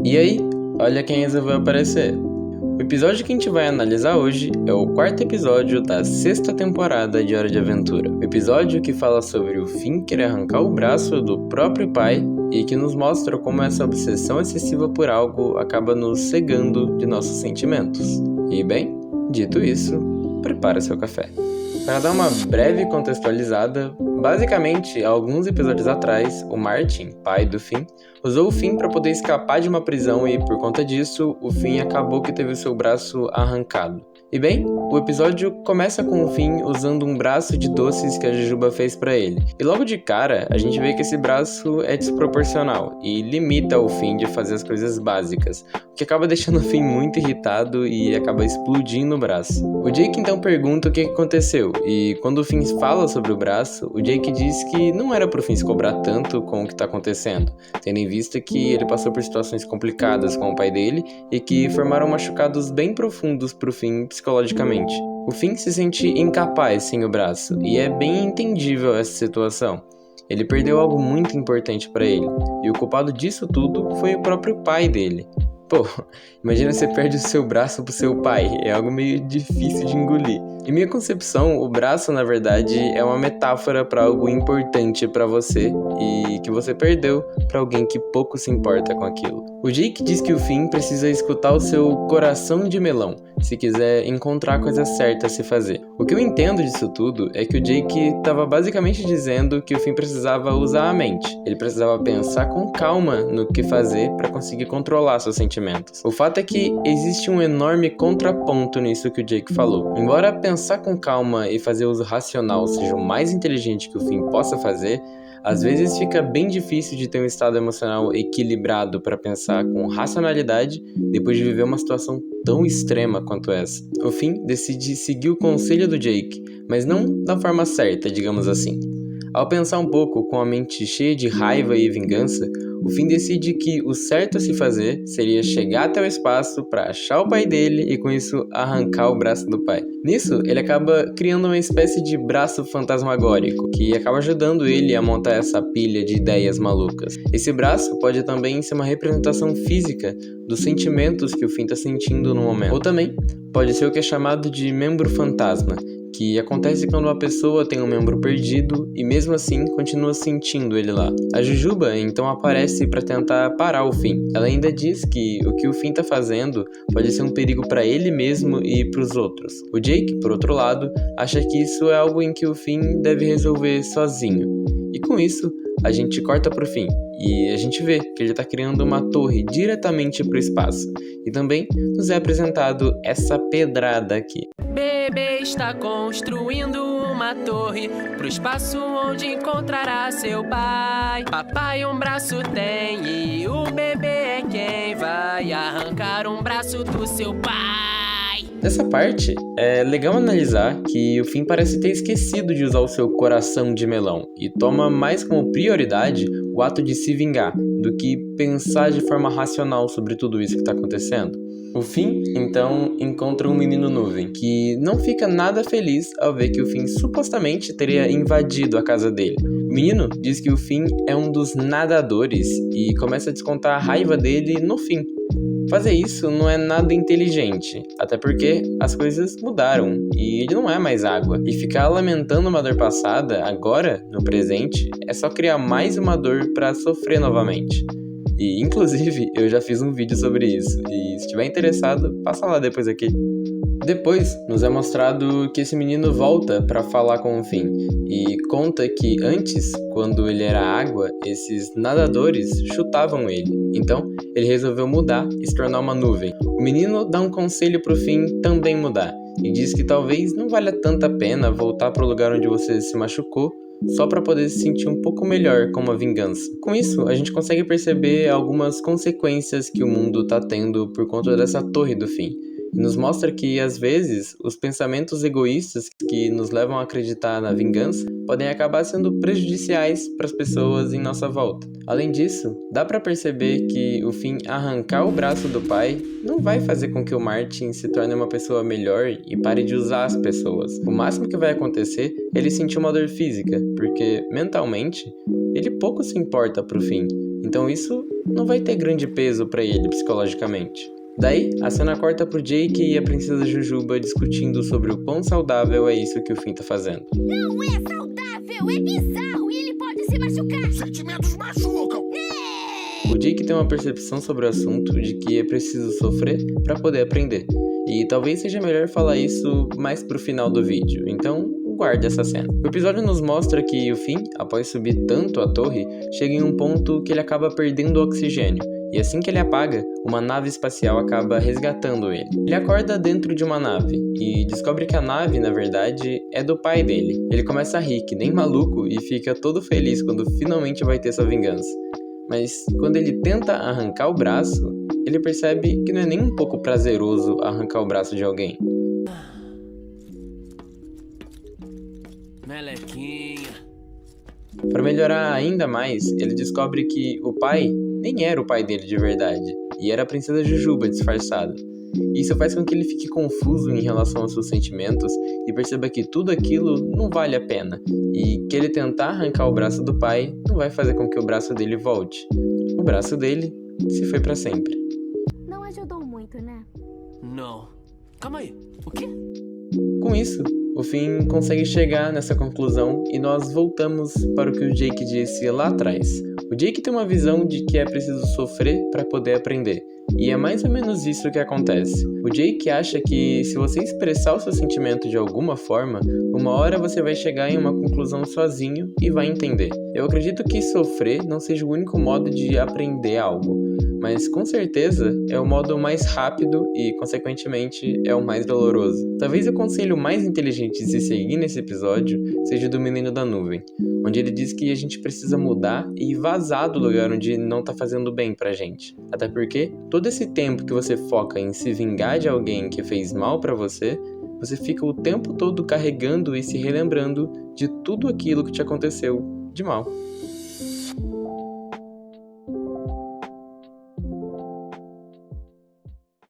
E aí, olha quem resolveu aparecer. O episódio que a gente vai analisar hoje é o quarto episódio da sexta temporada de Hora de Aventura. O episódio que fala sobre o Finn querer arrancar o braço do próprio pai e que nos mostra como essa obsessão excessiva por algo acaba nos cegando de nossos sentimentos. E bem, dito isso, prepara seu café. Para dar uma breve contextualizada, basicamente, alguns episódios atrás, o Martin, pai do Finn, usou o Finn para poder escapar de uma prisão e, por conta disso, o Finn acabou que teve o seu braço arrancado. E bem, o episódio começa com o Finn usando um braço de doces que a Jujuba fez para ele. E logo de cara, a gente vê que esse braço é desproporcional e limita o Finn de fazer as coisas básicas, o que acaba deixando o Finn muito irritado e acaba explodindo o braço. O Jake então pergunta o que aconteceu, e quando o Finn fala sobre o braço, o Jake diz que não era pro Finn se cobrar tanto com o que tá acontecendo, tendo em vista que ele passou por situações complicadas com o pai dele e que formaram machucados bem profundos pro Finn psicologicamente. O Finn se sente incapaz sem o braço, e é bem entendível essa situação. Ele perdeu algo muito importante para ele, e o culpado disso tudo foi o próprio pai dele. Pô, imagina você perde o seu braço pro seu pai, é algo meio difícil de engolir. Em minha concepção, o braço, na verdade, é uma metáfora para algo importante para você e que você perdeu para alguém que pouco se importa com aquilo. O Jake diz que o Finn precisa escutar o seu coração de melão, se quiser encontrar a coisa certa a se fazer. O que eu entendo disso tudo é que o Jake estava basicamente dizendo que o Finn precisava usar a mente. Ele precisava pensar com calma no que fazer para conseguir controlar seus sentimentos. O fato é que existe um enorme contraponto nisso que o Jake falou. Embora pensar com calma e fazer uso racional seja o mais inteligente que o Finn possa fazer, às vezes fica bem difícil de ter um estado emocional equilibrado para pensar com racionalidade depois de viver uma situação tão extrema quanto essa. O Finn decide seguir o conselho do Jake, mas não da forma certa, digamos assim. Ao pensar um pouco com a mente cheia de raiva e vingança, o Finn decide que o certo a se fazer seria chegar até o espaço para achar o pai dele e com isso arrancar o braço do pai. Nisso, ele acaba criando uma espécie de braço fantasmagórico, que acaba ajudando ele a montar essa pilha de ideias malucas. Esse braço pode também ser uma representação física dos sentimentos que o Finn está sentindo no momento. Ou também pode ser o que é chamado de membro fantasma, que acontece quando uma pessoa tem um membro perdido e mesmo assim continua sentindo ele lá. A Jujuba então aparece para tentar parar o Finn. Ela ainda diz que o que o Finn tá fazendo pode ser um perigo para ele mesmo e para os outros. O Jake, por outro lado, acha que isso é algo em que o Finn deve resolver sozinho. E com isso, a gente corta pro Finn e a gente vê que ele tá criando uma torre diretamente pro espaço. E também nos é apresentado essa pedrada aqui. Bebê está construindo uma torre pro espaço onde encontrará seu pai. Papai um braço tem e o bebê é quem vai arrancar um braço do seu pai. Nessa parte, é legal analisar que o Finn parece ter esquecido de usar o seu coração de melão e toma mais como prioridade o ato de se vingar do que pensar de forma racional sobre tudo isso que está acontecendo. O Finn, então, encontra um menino nuvem, que não fica nada feliz ao ver que o Finn supostamente teria invadido a casa dele. O menino diz que o Finn é um dos nadadores e começa a descontar a raiva dele no Finn. Fazer isso não é nada inteligente, até porque as coisas mudaram e ele não é mais água. E ficar lamentando uma dor passada, agora, no presente, é só criar mais uma dor para sofrer novamente. E, inclusive, eu já fiz um vídeo sobre isso, e se estiver interessado, passa lá depois aqui. Depois, nos é mostrado que esse menino volta para falar com o Finn, e conta que antes, quando ele era água, esses nadadores chutavam ele. Então, ele resolveu mudar e se tornar uma nuvem. O menino dá um conselho pro Finn também mudar, e diz que talvez não valha tanta pena voltar pro lugar onde você se machucou, só para poder se sentir um pouco melhor com uma vingança. Com isso, a gente consegue perceber algumas consequências que o mundo tá tendo por conta dessa torre do Finn. E nos mostra que, às vezes, os pensamentos egoístas que nos levam a acreditar na vingança podem acabar sendo prejudiciais para as pessoas em nossa volta. Além disso, dá para perceber que o Finn arrancar o braço do pai não vai fazer com que o Martin se torne uma pessoa melhor e pare de usar as pessoas. O máximo que vai acontecer é ele sentir uma dor física, porque, mentalmente, ele pouco se importa pro Finn. Então isso não vai ter grande peso pra ele psicologicamente. Daí, a cena corta pro Jake e a princesa Jujuba discutindo sobre o quão saudável é isso que o Finn tá fazendo. Não é saudável, é bizarro e ele pode se machucar. Sentimentos machucam. O Jake tem uma percepção sobre o assunto de que é preciso sofrer pra poder aprender. E talvez seja melhor falar isso mais pro final do vídeo, então guarde essa cena. O episódio nos mostra que o Finn, após subir tanto a torre, chega em um ponto que ele acaba perdendo o oxigênio. E assim que ele apaga, uma nave espacial acaba resgatando ele. Ele acorda dentro de uma nave e descobre que a nave, na verdade, é do pai dele. Ele começa a rir que nem maluco e fica todo feliz quando finalmente vai ter sua vingança. Mas quando ele tenta arrancar o braço, ele percebe que não é nem um pouco prazeroso arrancar o braço de alguém. Melequinha. Para melhorar ainda mais, ele descobre que o pai nem era o pai dele de verdade, e era a princesa Jujuba disfarçada. Isso faz com que ele fique confuso em relação aos seus sentimentos e perceba que tudo aquilo não vale a pena, e que ele tentar arrancar o braço do pai não vai fazer com que o braço dele volte. O braço dele se foi para sempre. Não ajudou muito, né? Não. Calma aí. O quê? Com isso, o Finn consegue chegar nessa conclusão e nós voltamos para o que o Jake disse lá atrás. O Jake tem uma visão de que é preciso sofrer para poder aprender. E é mais ou menos isso que acontece. O Jake acha que se você expressar o seu sentimento de alguma forma, uma hora você vai chegar em uma conclusão sozinho e vai entender. Eu acredito que sofrer não seja o único modo de aprender algo, mas com certeza é o modo mais rápido e, consequentemente, é o mais doloroso. Talvez o conselho mais inteligente de se seguir nesse episódio seja o do Menino da Nuvem, onde ele diz que a gente precisa mudar e vazar do lugar onde não tá fazendo bem pra gente. Até porque todo esse tempo que você foca em se vingar de alguém que fez mal pra você, você fica o tempo todo carregando e se relembrando de tudo aquilo que te aconteceu de mal.